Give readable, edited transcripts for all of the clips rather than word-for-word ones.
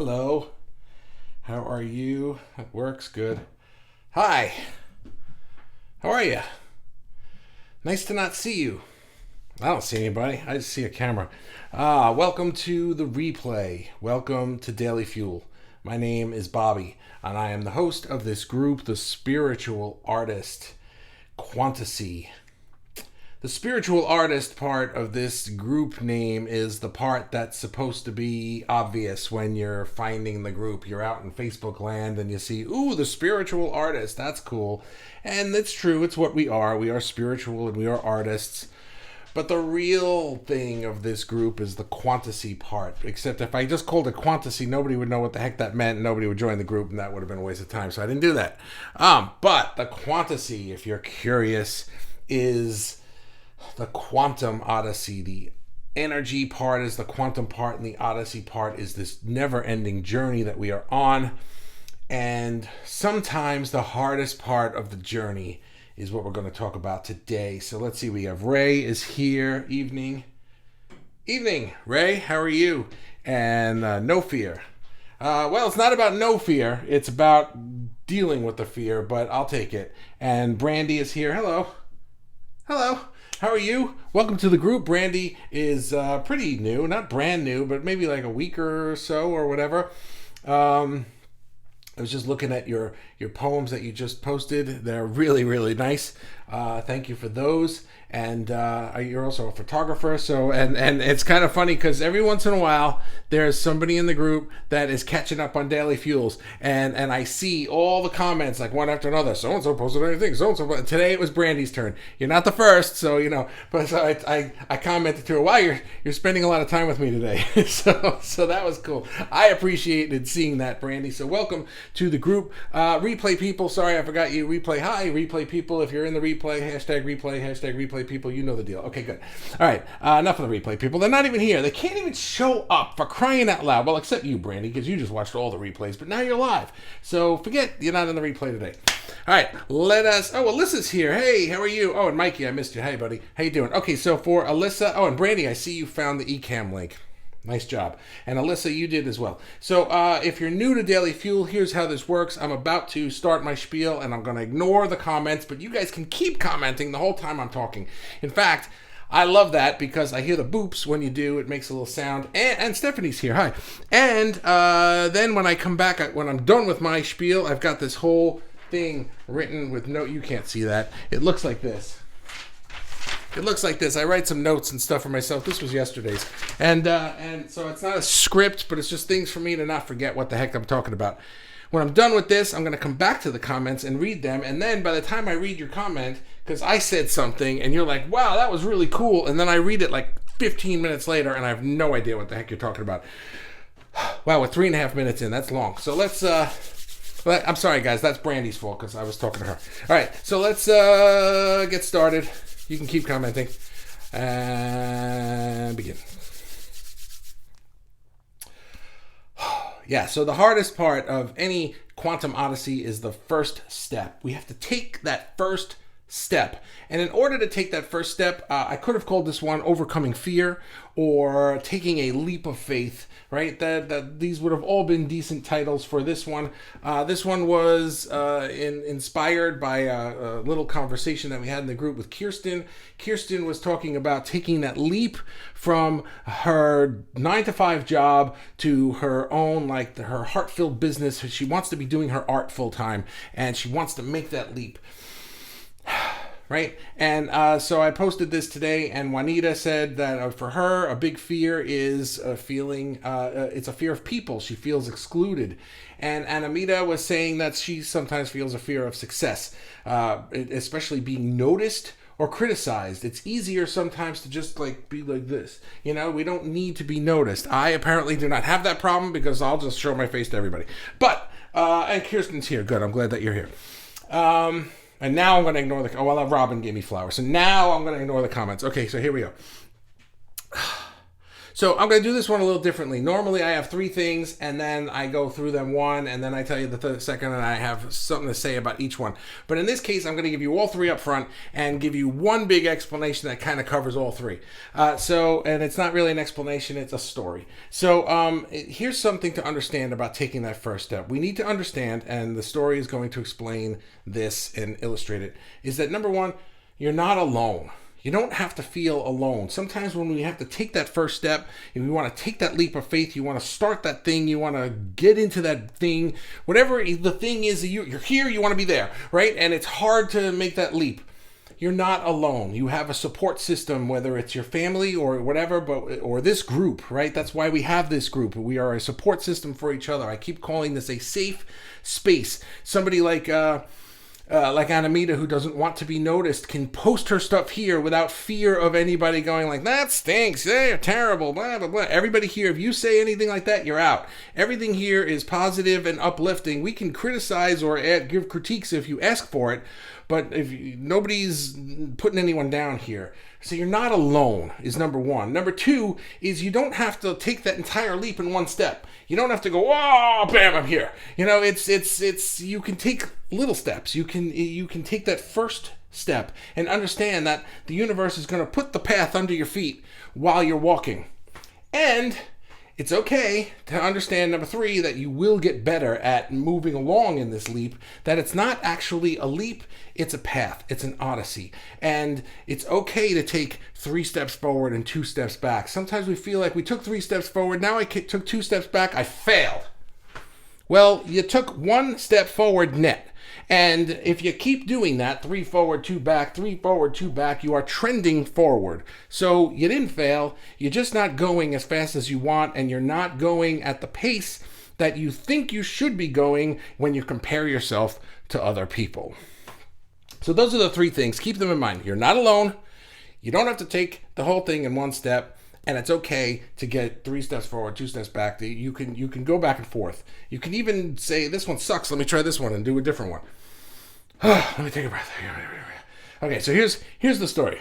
Hello. How are you? It works good. Hi. How are you? Nice to not see you. I don't see anybody. I just see a camera. Welcome to the replay. Welcome to Daily Fuel. My name is Bobby, and I am the host of this group, the Spiritual Artist Quantasy. The spiritual artist part of this group name is the part that's supposed to be obvious when you're finding the group. You're out in Facebook land and you see, ooh, the spiritual artist. That's cool. And it's true. It's what we are. We are spiritual and we are artists. But the real thing of this group is the Quantasy part. Except if I just called it Quantasy, nobody would know what the heck that meant. Nobody would join the group, and that would have been a waste of time. So I didn't do that. But the Quantasy, if you're curious, is the quantum odyssey. The energy part is the quantum part, and the odyssey part is this never-ending journey that we are on. And sometimes the hardest part of the journey is what we're going to talk about today. So let's see, we have Ray is here. Evening, Ray, how are you? And no fear. Well, it's not about no fear. It's about dealing with the fear, but I'll take it. And Brandy is here. Hello. How are you? Welcome to the group. Brandy is pretty new, not brand new, but maybe like a week or so or whatever. I was just looking at your poems that you just posted. They're really, really nice. Thank you for those. And you're also a photographer. And it's kind of funny because every once in a while there's somebody in the group that is catching up on Daily Fuels. And I see all the comments like one after another. So-and-so posted anything. So-and-so. Today it was Brandy's turn. You're not the first. So, but so I commented to her, wow, you're spending a lot of time with me today. so that was cool. I appreciated seeing that, Brandy. So welcome to the group. Replay people. Sorry, I forgot you. Replay. Hi, replay people. If you're in the replay, hashtag replay people, you know the deal. Okay, good. All right, enough of the replay people. They're not even here. They can't even show up, for crying out loud. Well, except you, Brandy, because you just watched all the replays, but now you're live. So forget you're not in the replay today. All right, Alyssa's here. Hey, how are you? Oh, and Mikey, I missed you. Hey, buddy. How you doing? Okay, so for Alyssa, and Brandy, I see you found the eCam link. Nice job. And Alyssa, you did as well. So if you're new to Daily Fuel, here's how this works. I'm about to start my spiel, and I'm going to ignore the comments, but you guys can keep commenting the whole time I'm talking. In fact, I love that because I hear the boops when you do. It makes a little sound. And Stephanie's here. Hi. And then when I come back, when I'm done with my spiel, I've got this whole thing written with you can't see that. It looks like this. I write some notes and stuff for myself. This was yesterday's. And so it's not a script, but it's just things for me to not forget what the heck I'm talking about. When I'm done with this, I'm going to come back to the comments and read them. And then by the time I read your comment, because I said something and you're like, wow, that was really cool. And then I read it like 15 minutes later and I have no idea what the heck you're talking about. Wow, we're 3.5 minutes in. That's long. So let's... I'm sorry, guys. That's Brandy's fault because I was talking to her. All right, so let's get started. You can keep commenting and begin. Yeah, so the hardest part of any quantum odyssey is the first step. We have to take that first step. And in order to take that first step, I could have called this one overcoming fear or taking a leap of faith, right? That these would have all been decent titles for this one. This one was inspired by a little conversation that we had in the group with Kirsten. Kirsten was talking about taking that leap from her 9-to-5 job to her own, her heart-filled business. She wants to be doing her art full-time, and she wants to make that leap. Right? And so I posted this today, and Juanita said that for her, a big fear is a feeling, it's a fear of people. She feels excluded. And Anamita was saying that she sometimes feels a fear of success, especially being noticed or criticized. It's easier sometimes to just be like this. We don't need to be noticed. I apparently do not have that problem because I'll just show my face to everybody. But, and Kirsten's here. Good. I'm glad that you're here. And now I'm going to ignore Robin gave me flowers. So now I'm going to ignore the comments. Okay, so here we go. So I'm going to do this one a little differently. Normally I have three things and then I go through them one and then I tell you the second and I have something to say about each one. But in this case, I'm going to give you all three up front and give you one big explanation that kind of covers all three. And it's not really an explanation, it's a story. So here's something to understand about taking that first step. We need to understand, and the story is going to explain this and illustrate it, is that number one, you're not alone. You don't have to feel alone. Sometimes when we have to take that first step, and we want to take that leap of faith, you want to start that thing, you want to get into that thing, whatever the thing is, you're here, you want to be there, right? And it's hard to make that leap. You're not alone. You have a support system, whether it's your family or whatever, or this group, right? That's why we have this group. We are a support system for each other. I keep calling this a safe space. Somebody like Anamita, who doesn't want to be noticed, can post her stuff here without fear of anybody going like, that stinks, they're terrible, blah, blah, blah. Everybody here, if you say anything like that, you're out. Everything here is positive and uplifting. We can criticize or give critiques if you ask for it, but nobody's putting anyone down here. So you're not alone is number one. Number two is you don't have to take that entire leap in one step. You don't have to go, oh, bam, I'm here. It's you can take little steps. You can take that first step and understand that the universe is going to put the path under your feet while you're walking. And it's okay to understand, number three, that you will get better at moving along in this leap, that it's not actually a leap, it's a path, it's an odyssey. And it's okay to take 3 steps forward and 2 steps back. Sometimes we feel like we took 3 steps forward, now I took 2 steps back, I failed. Well, you took 1 step forward net. And if you keep doing that, 3 forward, 2 back, 3 forward, 2 back, you are trending forward. So you didn't fail, you're just not going as fast as you want, and you're not going at the pace that you think you should be going when you compare yourself to other people. So those are the 3 things. Keep them in mind. You're not alone. You don't have to take the whole thing in 1 step. And it's okay to get 3 steps forward, 2 steps back. You can go back and forth. You can even say, this one sucks, let me try this one and do a different one. Let me take a breath. Okay, so here's the story.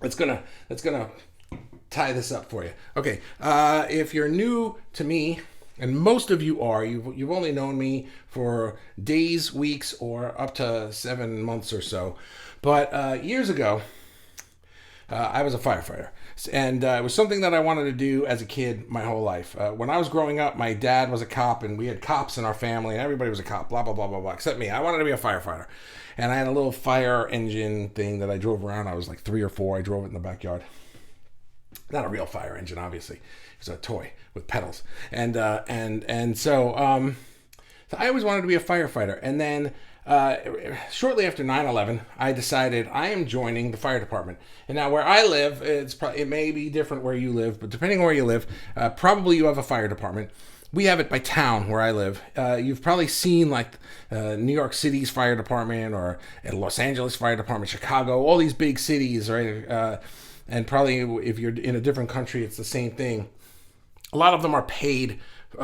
It's gonna tie this up for you. Okay, if you're new to me, and most of you are, you've only known me for days, weeks, or up to 7 months or so. But years ago, I was a firefighter, and it was something that I wanted to do as a kid my whole life. When I was growing up, my dad was a cop, and we had cops in our family, and everybody was a cop, blah, blah, blah, blah, blah, except me. I wanted to be a firefighter, and I had a little fire engine thing that I drove around. I was like 3 or 4. I drove it in the backyard. Not a real fire engine, obviously. It was a toy with pedals, and so I always wanted to be a firefighter, and then shortly after 9/11, I decided I am joining the fire department. And now where I live, it may be different where you live, but depending on where you live, probably you have a fire department. We have it by town where I live. You've probably seen like New York City's fire department, or Los Angeles fire department, Chicago, all these big cities, right? And probably if you're in a different country, it's the same thing. A lot of them are paid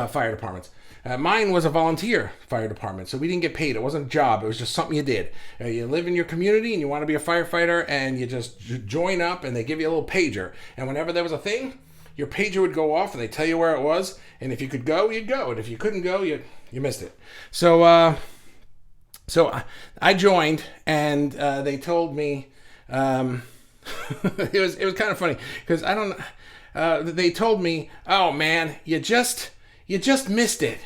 fire departments. Mine was a volunteer fire department, so we didn't get paid. It wasn't a job. It was just something you did. You live in your community and you want to be a firefighter, and you just join up, and they give you a little pager. And whenever there was a thing, your pager would go off, and they tell you where it was. And if you could go, you'd go. And if you couldn't go, you missed it. So I joined, and they told me it was kind of funny because they told me, oh man, you just missed it.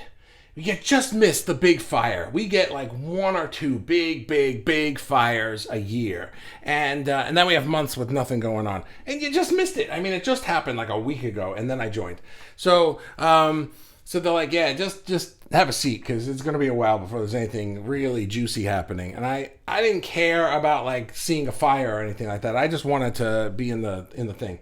You just missed the big fire. We get like 1 or 2 big fires a year. And then we have months with nothing going on. And you just missed it. I mean, it just happened like a week ago, and then I joined. So they're like, yeah, just have a seat, because it's going to be a while before there's anything really juicy happening. And I didn't care about like seeing a fire or anything like that. I just wanted to be in the thing.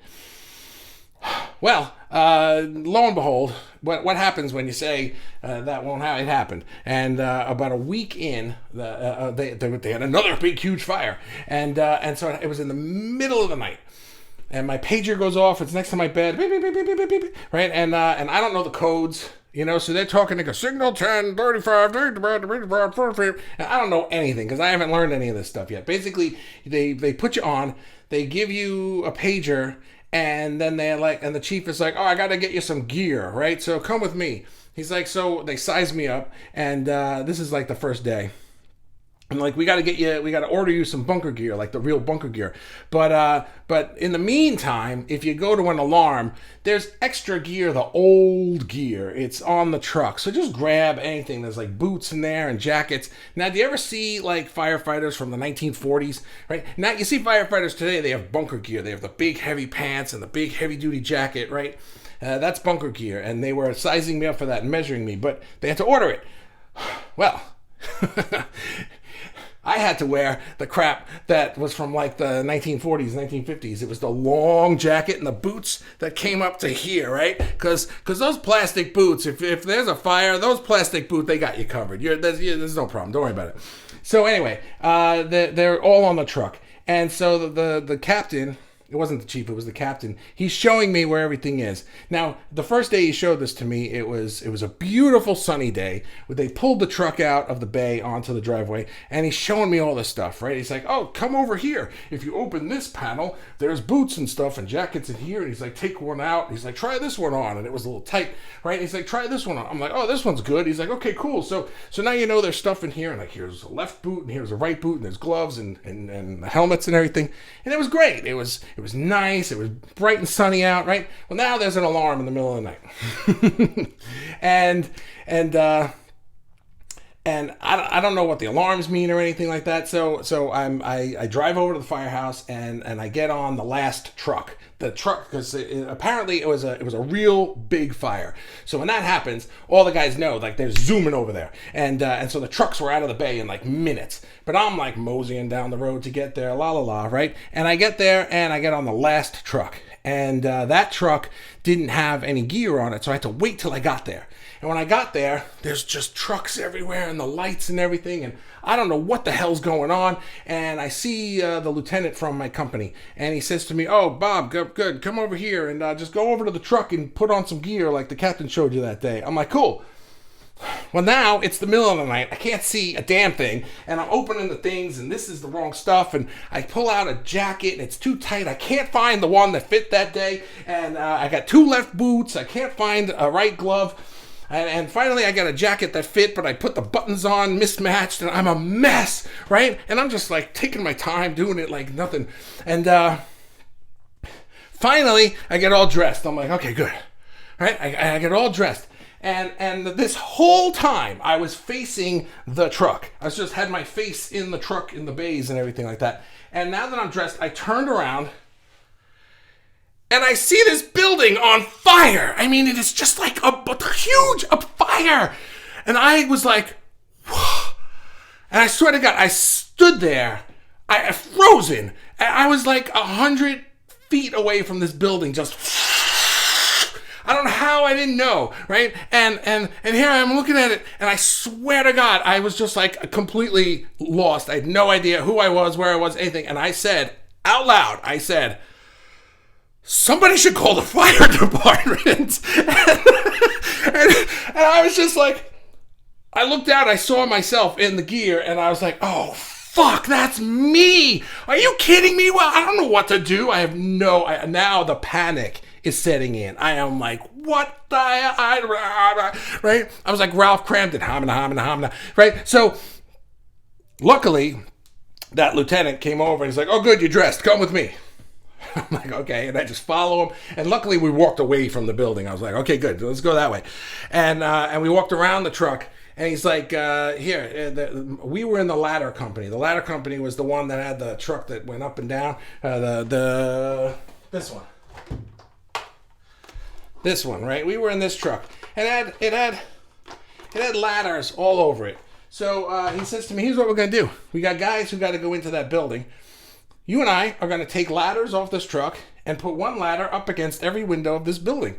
Well, lo and behold, what happens when you say that won't happen? It happened. And about a week in, they had another big, huge fire. And so it was in the middle of the night. And my pager goes off. It's next to my bed. Beep, beep, beep, beep, beep, beep, beep, right? And I don't know the codes, so they're talking, they go, signal 10, 35, and I don't know anything, because I haven't learned any of this stuff yet. Basically, they put you on, they give you a pager, And then and the chief is like, oh, I got to get you some gear, right? So come with me. He's like, so they size me up, and this is like the first day. I'm like, we got to order you some bunker gear, like the real bunker gear. But in the meantime, if you go to an alarm, there's extra gear, the old gear. It's on the truck. So just grab anything. There's like boots in there and jackets. Now, do you ever see like firefighters from the 1940s, right? Now you see firefighters today, they have bunker gear. They have the big heavy pants and the big heavy duty jacket, right? That's bunker gear. And they were sizing me up for that and measuring me, but they had to order it. Well, I had to wear the crap that was from like the 1940s, 1950s. It was the long jacket and the boots that came up to here, right? Because those plastic boots, if there's a fire, those plastic boots, they got you covered. There's no problem. Don't worry about it. So anyway, they're all on the truck. And so the captain, it wasn't the chief, it was the captain. He's showing me where everything is. Now, the first day he showed this to me, it was a beautiful sunny day. They pulled the truck out of the bay onto the driveway, and he's showing me all this stuff, right? He's like, oh, come over here. If you open this panel, there's boots and stuff and jackets in here. And he's like, take one out. He's like, try this one on. And it was a little tight, right? He's like, try this one on. I'm like, oh, this one's good. He's like, okay, cool. So now you know there's stuff in here. And like, here's a left boot, and here's a right boot, and there's gloves and helmets and everything. And it was great. It was nice. It was bright and sunny out, right? Well, now there's an alarm in the middle of the night. And I don't know what the alarms mean or anything like that. So I drive over to the firehouse and I get on the last truck. The truck, because apparently it was a real big fire. So when that happens, all the guys know, like, they're zooming over there, and so the trucks were out of the bay in like minutes. But I'm like moseying down the road to get there, right? And I get there and I get on the last truck, and that truck didn't have any gear on it, so I had to wait till I got there. And when I got there, there's just trucks everywhere and the lights and everything, and I don't know what the hell's going on. And I see the lieutenant from my company, and he says to me, oh, Bob, good, come over here and just go over to the truck and put on some gear like the captain showed you that day. I'm like, cool. Well, now it's the middle of the night. I can't see a damn thing, and I'm opening the things, and this is the wrong stuff, and I pull out a jacket, and it's too tight. I can't find the one that fit that day, and I got two left boots. I can't find a right glove. And finally, I got a jacket that fit, but I put the buttons on mismatched, and I'm a mess, right? And I'm just like taking my time, doing it like nothing. And finally, I get all dressed. I'm like, okay, good, right? I get all dressed. And this whole time, I was facing the truck. I just had my face in the truck, in the bays and everything like that. And now that I'm dressed, I turned around, and I see this building on fire. I mean, it is just like a huge fire. And I was like, whoa. And I swear to God, I stood there, I frozen. I was like 100 feet away from this building, just, I don't know how I didn't know, right? And here I am looking at it, and I swear to God, I was just like completely lost. I had no idea who I was, where I was, anything. And I said, out loud, somebody should call the fire department. and I was just like, I looked out, I saw myself in the gear, and I was like, oh, fuck, that's me. Are you kidding me? Well, I don't know what to do. Now the panic is setting in. I am like, what the hell? Right? I was like Ralph Cramden, hamina, right? So luckily, that lieutenant came over and he's like, oh, good, you're dressed. Come with me. I'm like, okay, and I just follow him. And luckily, we walked away from the building. I was like, okay, good, let's go that way. And we walked around the truck. And he's like, we were in the ladder company. The ladder company was the one that had the truck that went up and down. This one, right? We were in this truck, and it had ladders all over it. So he says to me, here's what we're gonna do. We got guys who got to go into that building. You and I are gonna take ladders off this truck and put one ladder up against every window of this building.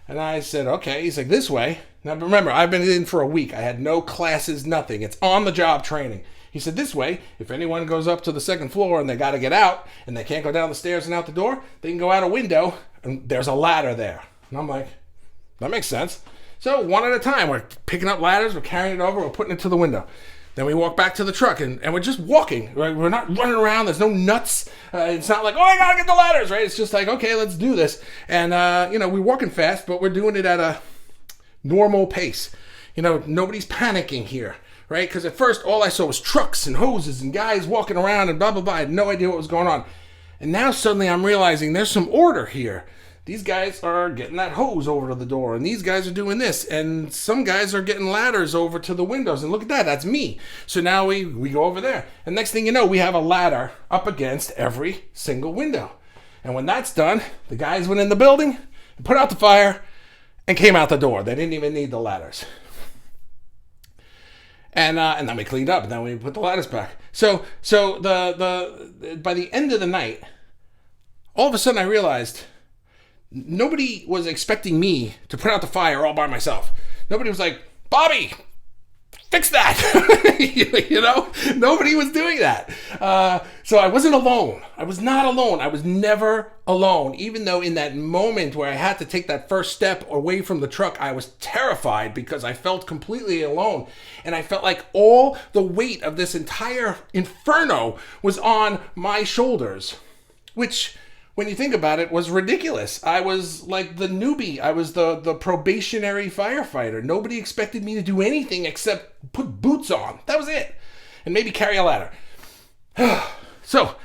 And I said, okay. He's like, this way. Now remember, I've been in for a week. I had no classes, nothing. It's on-the-job training. He said, this way, if anyone goes up to the second floor and they got to get out and they can't go down the stairs and out the door, they can go out a window and there's a ladder there. And I'm like, that makes sense. So one at a time, we're picking up ladders, we're carrying it over, we're putting it to the window. Then we walk back to the truck, and we're just walking, right? We're not running around. There's no nuts. It's not like, oh, I gotta get the ladders, right? It's just like, okay, let's do this. And, we're walking fast, but we're doing it at a normal pace. Nobody's panicking here, right? Because at first, all I saw was trucks and hoses and guys walking around and blah, blah, blah. I had no idea what was going on. And now suddenly I'm realizing there's some order here. These guys are getting that hose over to the door, and these guys are doing this, and some guys are getting ladders over to the windows, and look at that, that's me. So now we go over there, and next thing you know, we have a ladder up against every single window. And when that's done, the guys went in the building, put out the fire, and came out the door. They didn't even need the ladders. And then we cleaned up, and then we put the ladders back. So the by the end of the night, all of a sudden I realized nobody was expecting me to put out the fire all by myself. Nobody was like, Bobby, fix that. Nobody was doing that. So I wasn't alone. I was not alone. I was never alone. Even though in that moment where I had to take that first step away from the truck, I was terrified because I felt completely alone. And I felt like all the weight of this entire inferno was on my shoulders, which, when you think about it, was ridiculous. I was like the newbie. I was the probationary firefighter. Nobody expected me to do anything except put boots on. That was it. And maybe carry a ladder. So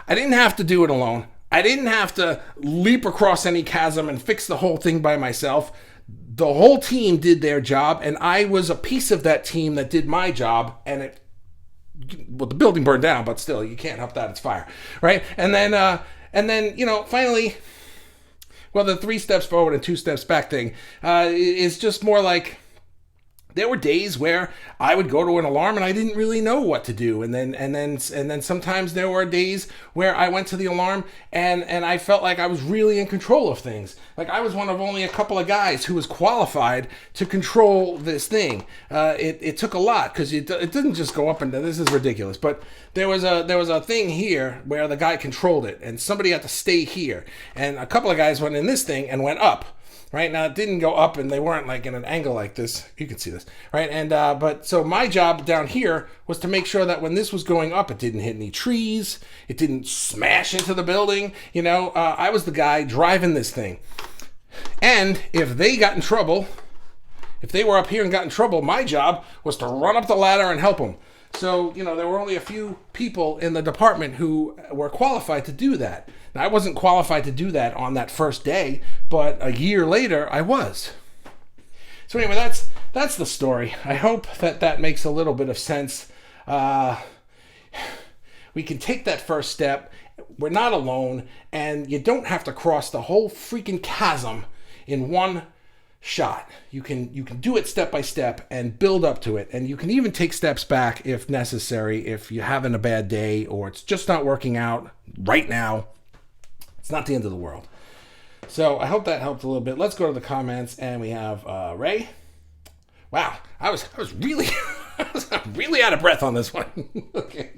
I didn't have to do it alone. I didn't have to leap across any chasm and fix the whole thing by myself. The whole team did their job, and I was a piece of that team that did my job, and the building burned down, but still, you can't help that. It's fire, right? And then, finally, the 3 steps forward and 2 steps back thing is just more like, there were days where I would go to an alarm and I didn't really know what to do. And then sometimes there were days where I went to the alarm and I felt like I was really in control of things. Like I was one of only a couple of guys who was qualified to control this thing. It took a lot because it didn't just go up and down. This is ridiculous. But there was a thing here where the guy controlled it and somebody had to stay here. And a couple of guys went in this thing and went up. Right now, it didn't go up, and they weren't like in an angle like this. You can see this, right? And but so my job down here was to make sure that when this was going up, it didn't hit any trees, it didn't smash into the building. I was the guy driving this thing, and if they got in trouble, if they were up here and got in trouble, my job was to run up the ladder and help them. So, there were only a few people in the department who were qualified to do that. Now, I wasn't qualified to do that on that first day, but a year later, I was. So anyway, that's the story. I hope that makes a little bit of sense. We can take that first step. We're not alone, and you don't have to cross the whole freaking chasm in one shot. You can do it step by step and build up to it, and you can even take steps back if necessary, if you're having a bad day or it's just not working out right now. It's not the end of the world. So I hope that helped a little bit. Let's go to the comments, and we have Ray. Wow, I was really really out of breath on this one. Okay,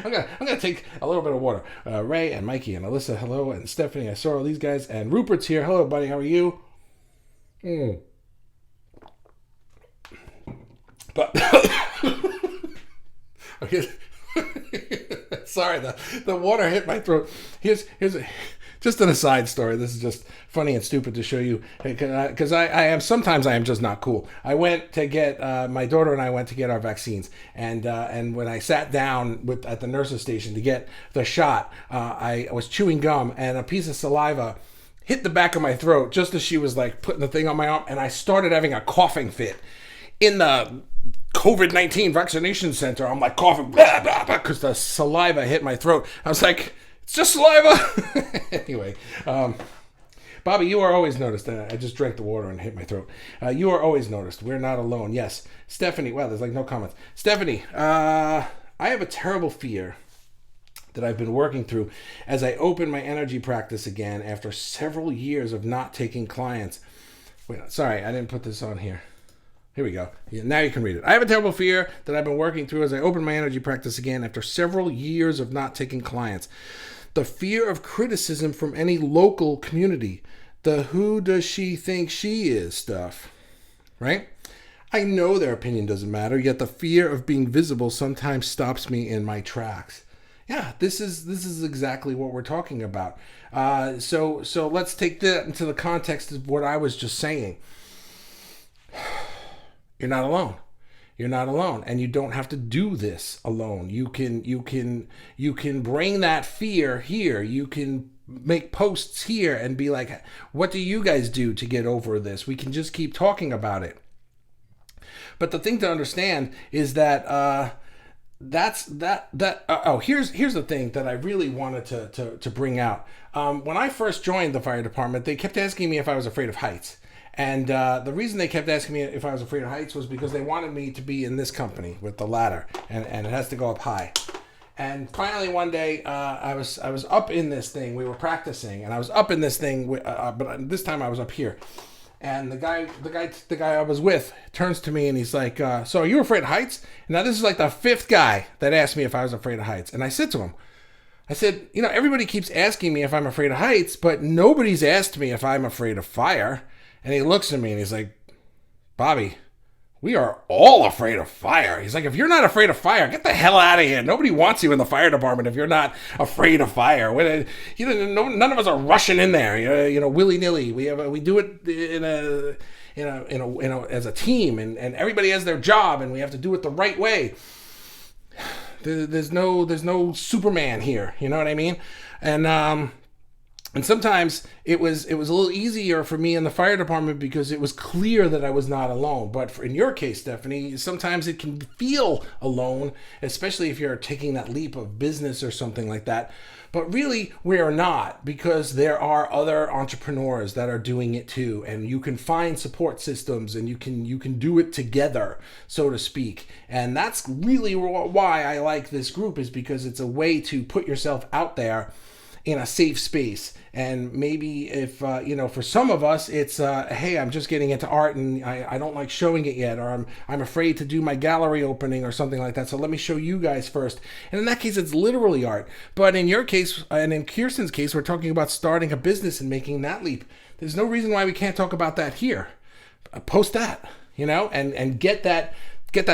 I'm gonna take a little bit of water. Ray and Mikey and Alyssa, hello, and Stephanie. I saw all these guys, and Rupert's here. Hello, buddy. How are you? But okay. Sorry, the water hit my throat. Here's just an aside story. This is just funny and stupid to show you, because I am just not cool. I went to get my daughter and I went to get our vaccines, and when I sat down at the nurse's station to get the shot, I was chewing gum and a piece of saliva hit the back of my throat just as she was like putting the thing on my arm, and I started having a coughing fit in the COVID-19 vaccination center. I'm like coughing because the saliva hit my throat. I was like, it's just saliva. Anyway, Bobby, you are always noticed. I just drank the water and hit my throat. You are always noticed. We're not alone. Yes. Stephanie, wow, there's like no comments. Stephanie, I have a terrible fear that I've been working through as I open my energy practice again after several years of not taking clients. Wait, sorry, I didn't put this on here. Here we go. Now you can read it. I have a terrible fear that I've been working through as I open my energy practice again after several years of not taking clients. The fear of criticism from any local community. The who does she think she is stuff. Right? I know their opinion doesn't matter, yet the fear of being visible sometimes stops me in my tracks. Yeah, this is exactly what we're talking about. So let's take that into the context of what I was just saying. You're not alone. You're not alone, and you don't have to do this alone. You can bring that fear here. You can make posts here and be like, what do you guys do to get over this? We can just keep talking about it. But the thing to understand is that here's the thing that I really wanted to bring out. When I first joined the fire department, they kept asking me if I was afraid of heights. And the reason they kept asking me if I was afraid of heights was because they wanted me to be in this company with the ladder, and it has to go up high. And finally, one day, I was up in this thing. We were practicing, and I was up in this thing, but this time I was up here. And the guy I was with turns to me and he's like, "So are you afraid of heights?" And now this is like the fifth guy that asked me if I was afraid of heights, and I said to him, I said, everybody keeps asking me if I'm afraid of heights, but nobody's asked me if I'm afraid of fire. And he looks at me and he's like, "Bobby, we are all afraid of fire." He's like, "If you're not afraid of fire, get the hell out of here. Nobody wants you in the fire department if you're not afraid of fire. None of us are rushing in there, willy nilly. We do it as a team, and everybody has their job, and we have to do it the right way. There's no Superman here. You know what I mean?" And sometimes it was a little easier for me in the fire department because it was clear that I was not alone. But in your case, Stephanie, sometimes it can feel alone, especially if you're taking that leap of business or something like that. But really, we are not, because there are other entrepreneurs that are doing it too, and you can find support systems, and you can do it together, so to speak. And that's really why I like this group, is because it's a way to put yourself out there in a safe space. And maybe if for some of us it's hey, I'm just getting into art and I don't like showing it yet, or I'm afraid to do my gallery opening or something like that, so let me show you guys first. And in that case, it's literally art. But in your case, and in Kirsten's case, we're talking about starting a business and making that leap. There's no reason why we can't talk about that here. Post that, and get that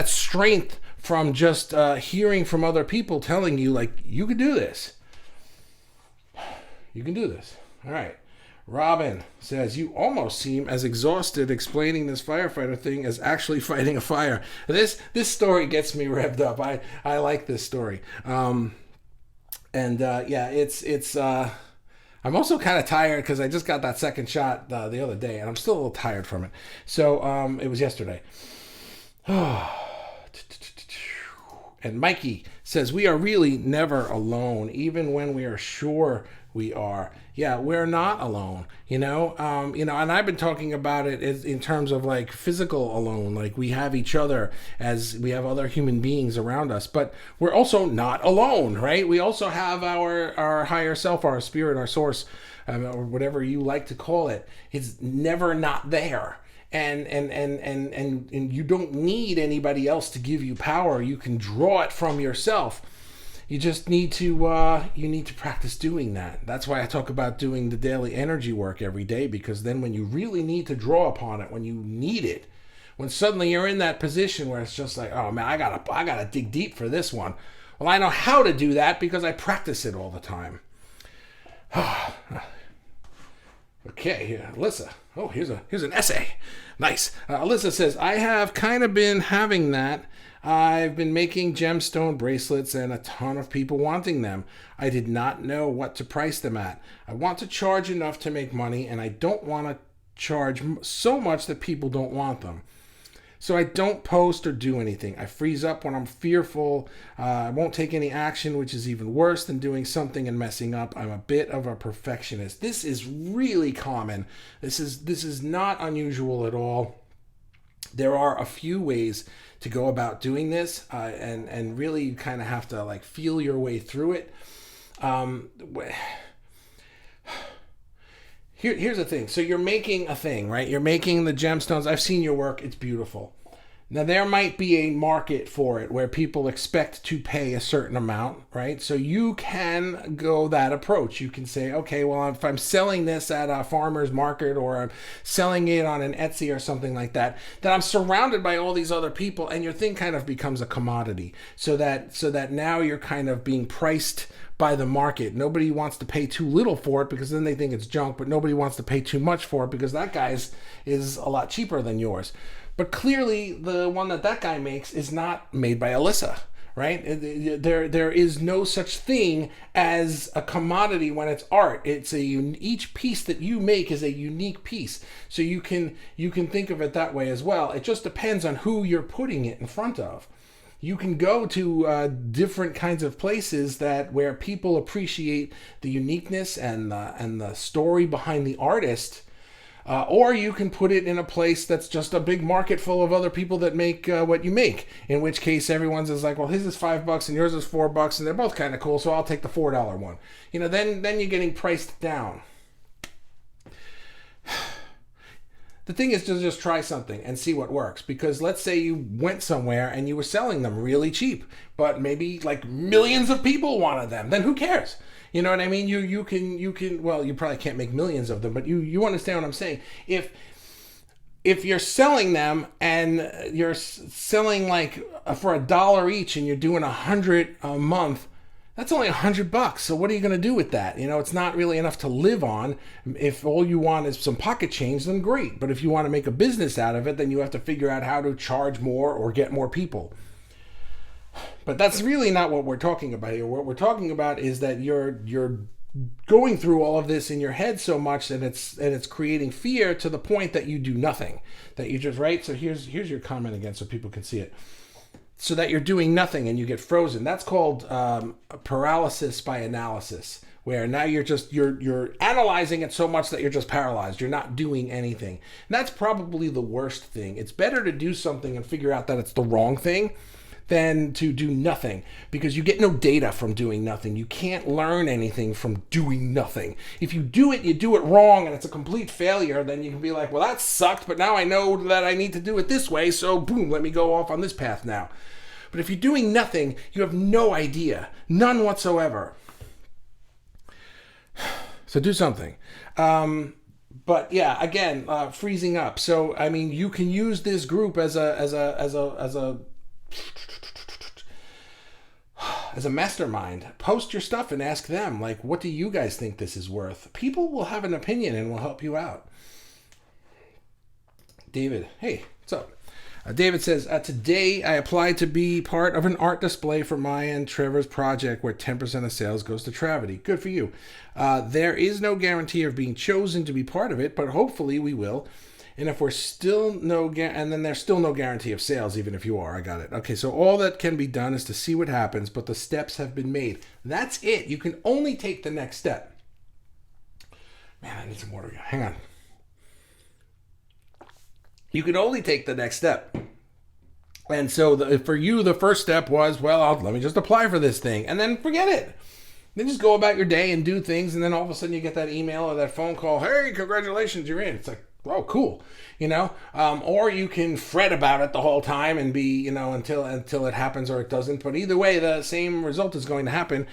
strength from just hearing from other people telling you, like, you could do this. You can do this. All right. Robin says, "You almost seem as exhausted explaining this firefighter thing as actually fighting a fire." This story gets me revved up. I like this story. It's I'm also kind of tired because I just got that second shot the other day, and I'm still a little tired from it. So it was yesterday. And Mikey says, "We are really never alone, even when we are sure we are." Yeah, we're not alone, and I've been talking about it in terms of like physical alone, like we have each other as we have other human beings around us, but we're also not alone, right? We also have our higher self, our spirit, our source, or whatever you like to call it. It's never not there. And you don't need anybody else to give you power. You can draw it from yourself. You just need to practice doing that. That's why I talk about doing the daily energy work every day, because then when you really need to draw upon it, when you need it, when suddenly you're in that position where it's just like, "Oh man, I gotta dig deep for this one." Well, I know how to do that because I practice it all the time. Okay, Alyssa. Oh, here's an essay. Nice. Alyssa says, "I have kind of been having that. I've been making gemstone bracelets and a ton of people wanting them. I did not know what to price them at. I want to charge enough to make money, and I don't want to charge so much that people don't want them. So I don't post or do anything. I freeze up when I'm fearful. I won't take any action, which is even worse than doing something and messing up. I'm a bit of a perfectionist." This is really common. This is not unusual at all. There are a few ways to go about doing this, and really you kind of have to like feel your way through it. Here's the thing. So you're making a thing, right? You're making the gemstones. I've seen your work. It's beautiful. Now, there might be a market for it where people expect to pay a certain amount, right? So you can go that approach. You can say, okay, well, if I'm selling this at a farmer's market or I'm selling it on an Etsy or something like that, then I'm surrounded by all these other people and your thing kind of becomes a commodity. So that now you're kind of being priced by the market. Nobody wants to pay too little for it because then they think it's junk, but nobody wants to pay too much for it because that guy's is a lot cheaper than yours. But clearly, the one that guy makes is not made by Alyssa, right? There is no such thing as a commodity when it's art. Each piece that you make is a unique piece. So you can think of it that way as well. It just depends on who you're putting it in front of. You can go to different kinds of places where people appreciate the uniqueness and the story behind the artist. Or you can put it in a place that's just a big market full of other people that make what you make. In which case, everyone's is like, well, his is $5 and yours is $4, and they're both kind of cool, so I'll take the $4 one. Then you're getting priced down. The thing is to just try something and see what works. Because let's say you went somewhere and you were selling them really cheap, but maybe like millions of people wanted them. Then who cares? You know what I mean? You can. Well, you probably can't make millions of them, but you understand what I'm saying. If you're selling them and you're selling like for $1 each and you're doing 100 a month, that's only $100. So what are you going to do with that? It's not really enough to live on. If all you want is some pocket change, then great. But if you want to make a business out of it, then you have to figure out how to charge more or get more people. But that's really not what we're talking about here. What we're talking about is that you're going through all of this in your head so much that it's creating fear to the point that you do nothing. That you just, right? So here's your comment again so people can see it. So that you're doing nothing and you get frozen. That's called paralysis by analysis, where now you're analyzing it so much that you're just paralyzed. You're not doing anything. And that's probably the worst thing. It's better to do something and figure out that it's the wrong thing than to do nothing, because you get no data from doing nothing. You can't learn anything from doing nothing. If you do it wrong and it's a complete failure, then you can be like, well, that sucked, but now I know that I need to do it this way, so boom, let me go off on this path now. But if you're doing nothing, you have no idea, none whatsoever. So do something. But yeah, again, freezing up. So I mean, you can use this group as a mastermind. Post your stuff and ask them, like, what do you guys think this is worth? People will have an opinion and will help you out. David, hey, what's up? David says, today I applied to be part of an art display for Maya and Trevor's project where 10% of sales goes to Travity. Good for you. There is no guarantee of being chosen to be part of it, but hopefully we will. And if we're still and then there's still no guarantee of sales, even if you are. I got it. Okay, so all that can be done is to see what happens, but the steps have been made. That's it. You can only take the next step. Man, I need some water. Hang on. You can only take the next step. And so for you, the first step was, well, let me just apply for this thing, and then forget it. Then just go about your day and do things, and then all of a sudden you get that email or that phone call. Hey, congratulations, you're in. It's like, oh, cool, or you can fret about it the whole time and be, until it happens or it doesn't. But either way, the same result is going to happen,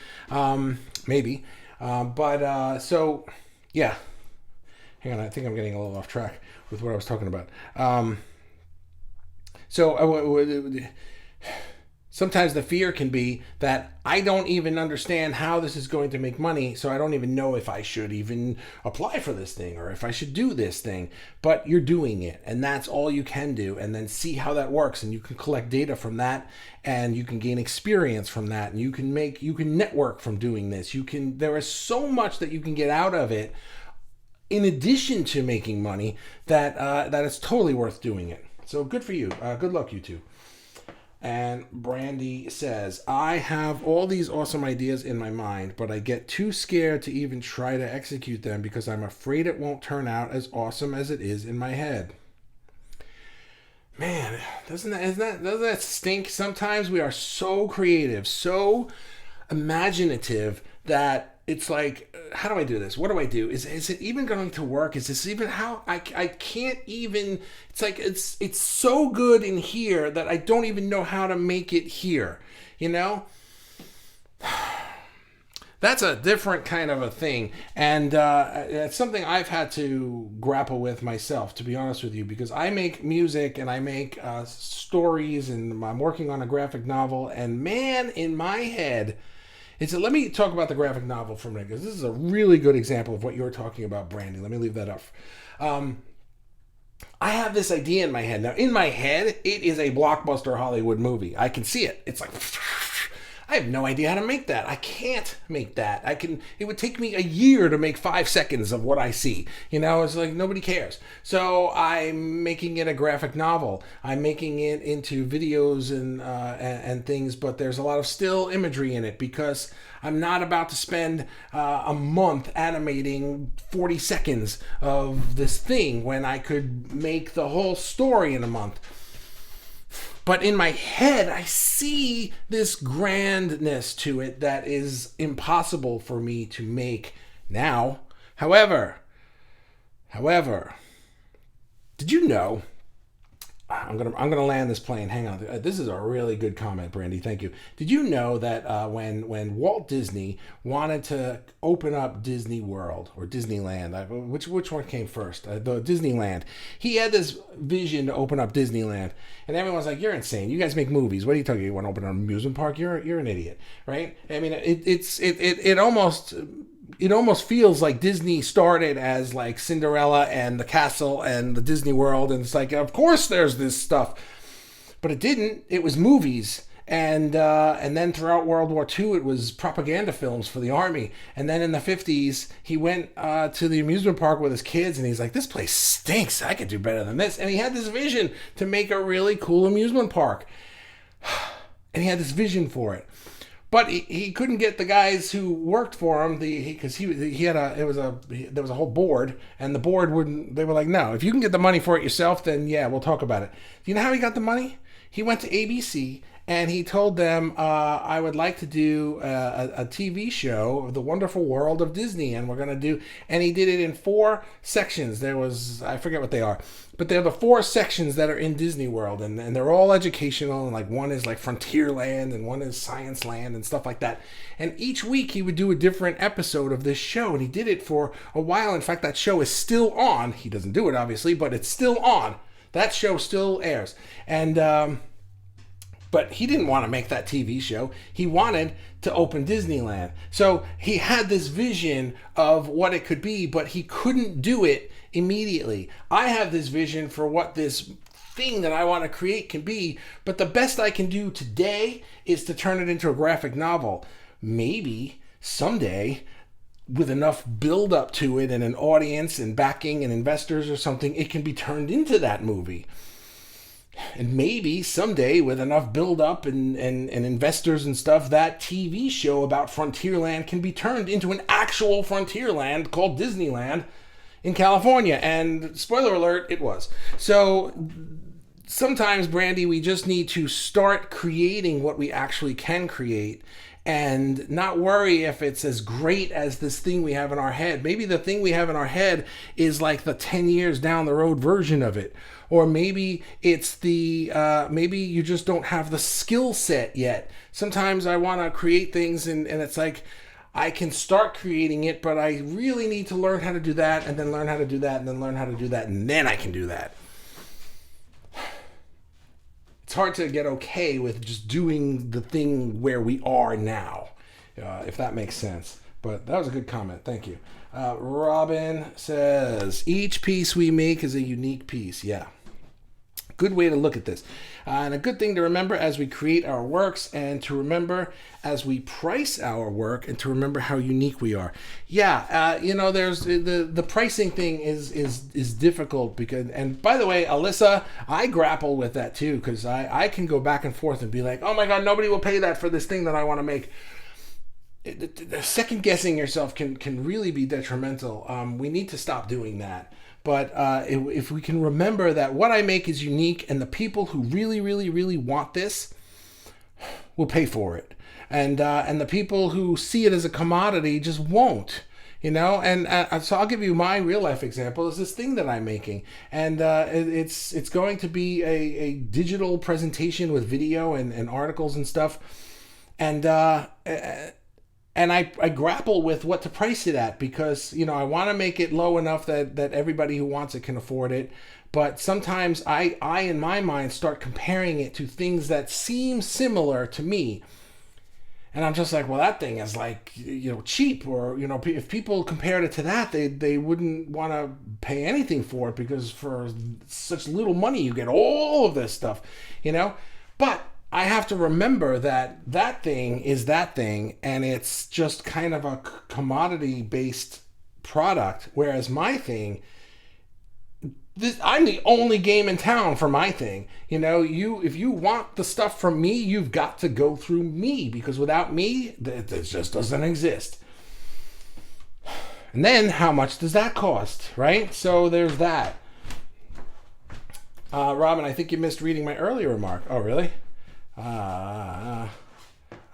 maybe. So, yeah. Hang on, I think I'm getting a little off track with what I was talking about. Sometimes the fear can be that I don't even understand how this is going to make money, so I don't even know if I should even apply for this thing or if I should do this thing. But you're doing it, and that's all you can do, and then see how that works, and you can collect data from that, and you can gain experience from that, and you can network from doing this. There is so much that you can get out of it in addition to making money that it's totally worth doing it. So good for you. Good luck, you two. And Brandy says, I have all these awesome ideas in my mind, but I get too scared to even try to execute them because I'm afraid it won't turn out as awesome as it is in my head. Man, doesn't that stink? Sometimes we are so creative, so imaginative that it's like, how do I do this? What do I do? Is it even going to work? Is this even how I can't even, it's like, it's so good in here that I don't even know how to make it here, you know? That's a different kind of a thing, and it's something I've had to grapple with myself, to be honest with you, because I make music and I make stories, and I'm working on a graphic novel, and man, in my head, let me talk about the graphic novel for a minute, because this is a really good example of what you're talking about, Brandy. Let me leave that up. I have this idea in my head. Now, in my head, it is a blockbuster Hollywood movie. I can see it. It's like, I have no idea how to make that. I can't make that. It would take me a year to make 5 seconds of what I see. You know, it's like nobody cares. So I'm making it a graphic novel. I'm making it into videos and things, but there's a lot of still imagery in it because I'm not about to spend a month animating 40 seconds of this thing when I could make the whole story in a month. But in my head, I see this grandness to it that is impossible for me to make now. However, did you know? I'm gonna land this plane. Hang on. This is a really good comment, Brandy. Thank you. Did you know that when Walt Disney wanted to open up Disney World or Disneyland, which one came first? The Disneyland. He had this vision to open up Disneyland, and everyone's like, "You're insane. You guys make movies. What are you talking? You want to open an amusement park? You're an idiot, right?" I mean, it almost feels like Disney started as like Cinderella and the castle and the Disney World, and it's like, of course there's this stuff, but it didn't. It was movies, and then throughout World War II, it was propaganda films for the army, and then in the 50s, he went to the amusement park with his kids, and he's like, "This place stinks. I could do better than this," and he had this vision to make a really cool amusement park, and he had this vision for it. But he couldn't get the guys who worked for him because there was a whole board, and the board wouldn't. They were like, "No, if you can get the money for it yourself, then yeah, we'll talk about it." Do you know how he got the money? He went to ABC and he told them, "I would like to do a TV show of the wonderful world of Disney, and we're gonna do." And he did it in 4 sections. I forget what they are, but they're the 4 sections that are in Disney World, and they're all educational, and like one is like Frontierland, and one is Science Land, and stuff like that. And each week he would do a different episode of this show, and he did it for a while. In fact, that show is still on. He doesn't do it, obviously, but it's still on. That show still airs. And but he didn't want to make that TV show. He wanted to open Disneyland. So he had this vision of what it could be, but he couldn't do it immediately. I have this vision for what this thing that I want to create can be, but the best I can do today is to turn it into a graphic novel. Maybe someday, with enough build up to it and an audience and backing and investors or something, it can be turned into that movie. And maybe someday, with enough build-up and investors and stuff, that TV show about Frontierland can be turned into an actual Frontierland called Disneyland in California. And spoiler alert, it was. So sometimes, Brandy, we just need to start creating what we actually can create and not worry if it's as great as this thing we have in our head. Maybe the thing we have in our head is like the 10 years down the road version of it. Or maybe it's maybe you just don't have the skill set yet. Sometimes I want to create things and it's like, I can start creating it, but I really need to learn how to do that, and then learn how to do that, and then learn how to do that, and then I can do that. It's hard to get okay with just doing the thing where we are now, if that makes sense. But that was a good comment. Thank you. Robin says, each piece we make is a unique piece. Yeah. Good way to look at this. And a good thing to remember as we create our works, and to remember as we price our work, and to remember how unique we are. Yeah, there's the pricing thing is difficult because, and by the way, Alyssa, I grapple with that too, because I can go back and forth and be like, oh my God, nobody will pay that for this thing that I want to make. Second guessing yourself can really be detrimental. We need to stop doing that. But if we can remember that what I make is unique, and the people who really, really, really want this will pay for it, and the people who see it as a commodity just won't. And so I'll give you my real life example is this thing that I'm making, and it's going to be a digital presentation with video and articles and stuff, and I grapple with what to price it at because I want to make it low enough that everybody who wants it can afford it. But sometimes I in my mind start comparing it to things that seem similar to me. And I'm just like, well, that thing is like, cheap, or, if people compared it to that, they wouldn't want to pay anything for it because for such little money, you get all of this stuff. But I have to remember that that thing is that thing, and it's just kind of a commodity based product. Whereas my thing, I'm the only game in town for my thing. If you want the stuff from me, you've got to go through me, because without me, it just doesn't exist. And then how much does that cost, right? So there's that. Robin, I think you missed reading my earlier remark. Oh, really?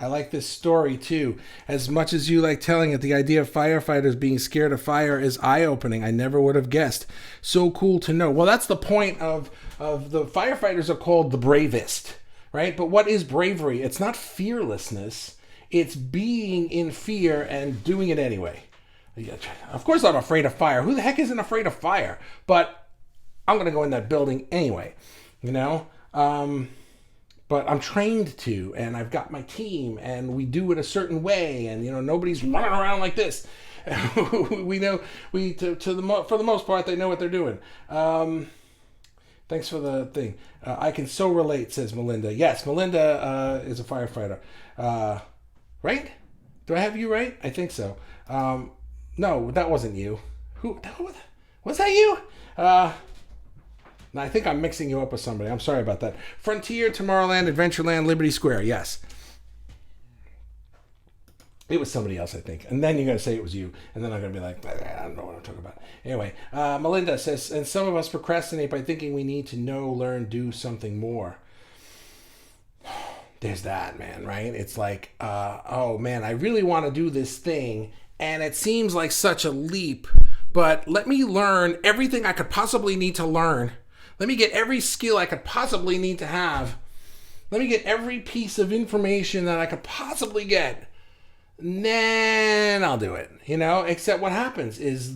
I like this story too. As much as you like telling it, the idea of firefighters being scared of fire is eye-opening. I never would have guessed. So cool to know. Well, that's the point of the firefighters are called the bravest, right? But what is bravery? It's not fearlessness. It's being in fear and doing it anyway. Of course I'm afraid of fire. Who the heck isn't afraid of fire? But I'm going to go in that building anyway, but I'm trained to, and I've got my team, and we do it a certain way, and nobody's running around like this. We know for the most part they know what they're doing. Thanks for the thing. I can so relate, says Melinda. Yes, Melinda is a firefighter. Right? Do I have you right? I think so. No, that wasn't you. Who? Was that you? Now, I think I'm mixing you up with somebody. I'm sorry about that. Frontier, Tomorrowland, Adventureland, Liberty Square. Yes. It was somebody else, I think. And then you're going to say it was you. And then I'm going to be like, I don't know what I'm talking about. Anyway, Melinda says, and some of us procrastinate by thinking we need to know, learn, do something more. There's that, man, right? It's like, oh, man, I really want to do this thing. And it seems like such a leap. But let me learn everything I could possibly need to learn. Let me get every skill I could possibly need to have. Let me get every piece of information that I could possibly get. Then I'll do it. Except what happens is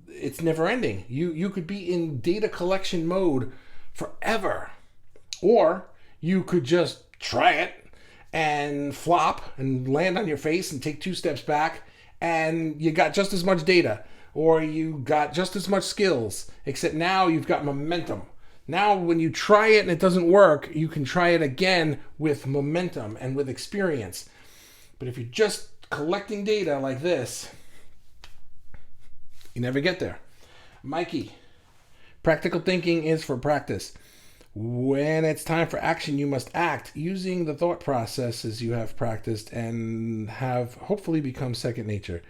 it's never ending. You could be in data collection mode forever. Or you could just try it and flop and land on your face and take 2 steps back, and you got just as much data. Or you got just as much skills, except now you've got momentum. Now when you try it and it doesn't work, you can try it again with momentum and with experience. But if you're just collecting data like this, you never get there. Mikey, practical thinking is for practice. When it's time for action, you must act using the thought processes you have practiced and have hopefully become second nature.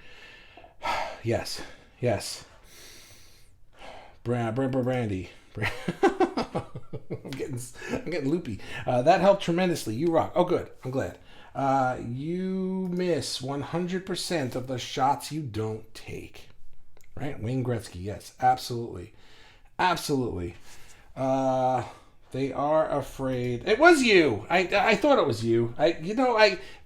Yes. Brandy. I'm getting loopy. That helped tremendously. You rock. Oh, good. I'm glad. You miss 100% of the shots you don't take. Right? Wayne Gretzky. Yes, absolutely. They are afraid. It was you. I thought it was you.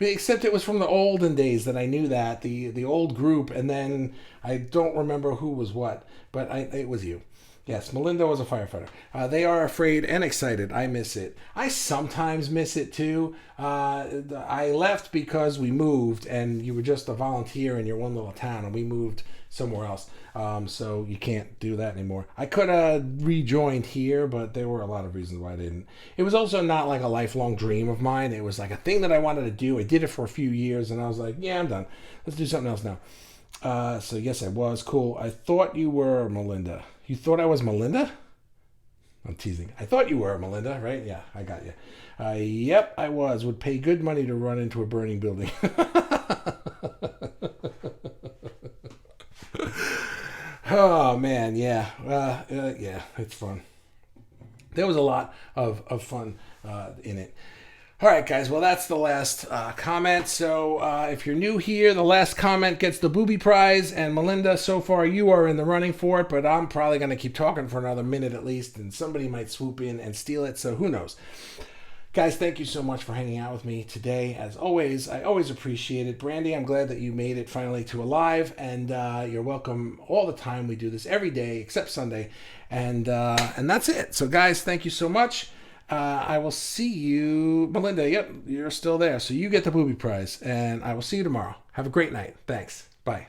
Except it was from the olden days that I knew that the old group, and then I don't remember who was what, but it was you. Yes, Melinda was a firefighter. They are afraid and excited. I miss it. I sometimes miss it too. I left because we moved, and you were just a volunteer in your one little town, and we moved somewhere else. So you can't do that anymore. I could have rejoined here, but there were a lot of reasons why I didn't. It was also not like a lifelong dream of mine. It was like a thing that I wanted to do. I did it for a few years, and I was like, yeah, I'm done. Let's do something else now. So yes, I was. Cool. I thought you were Melinda. You thought I was Melinda? I'm teasing. I thought you were Melinda, right? Yeah, I got you. Yep, I was. Would pay good money to run into a burning building. Oh, man, yeah. Yeah, it's fun. There was a lot of fun in it. All right, guys. Well, that's the last comment. So if you're new here, the last comment gets the booby prize. And Melinda, so far you are in the running for it, but I'm probably going to keep talking for another minute at least, and somebody might swoop in and steal it. So who knows? Guys, thank you so much for hanging out with me today. As always, I always appreciate it. Brandy, I'm glad that you made it finally to a live, and you're welcome all the time. We do this every day except Sunday, and that's it. So, guys, thank you so much. I will see you, Melinda. Yep, you're still there. So you get the booby prize, and I will see you tomorrow. Have a great night. Thanks. Bye.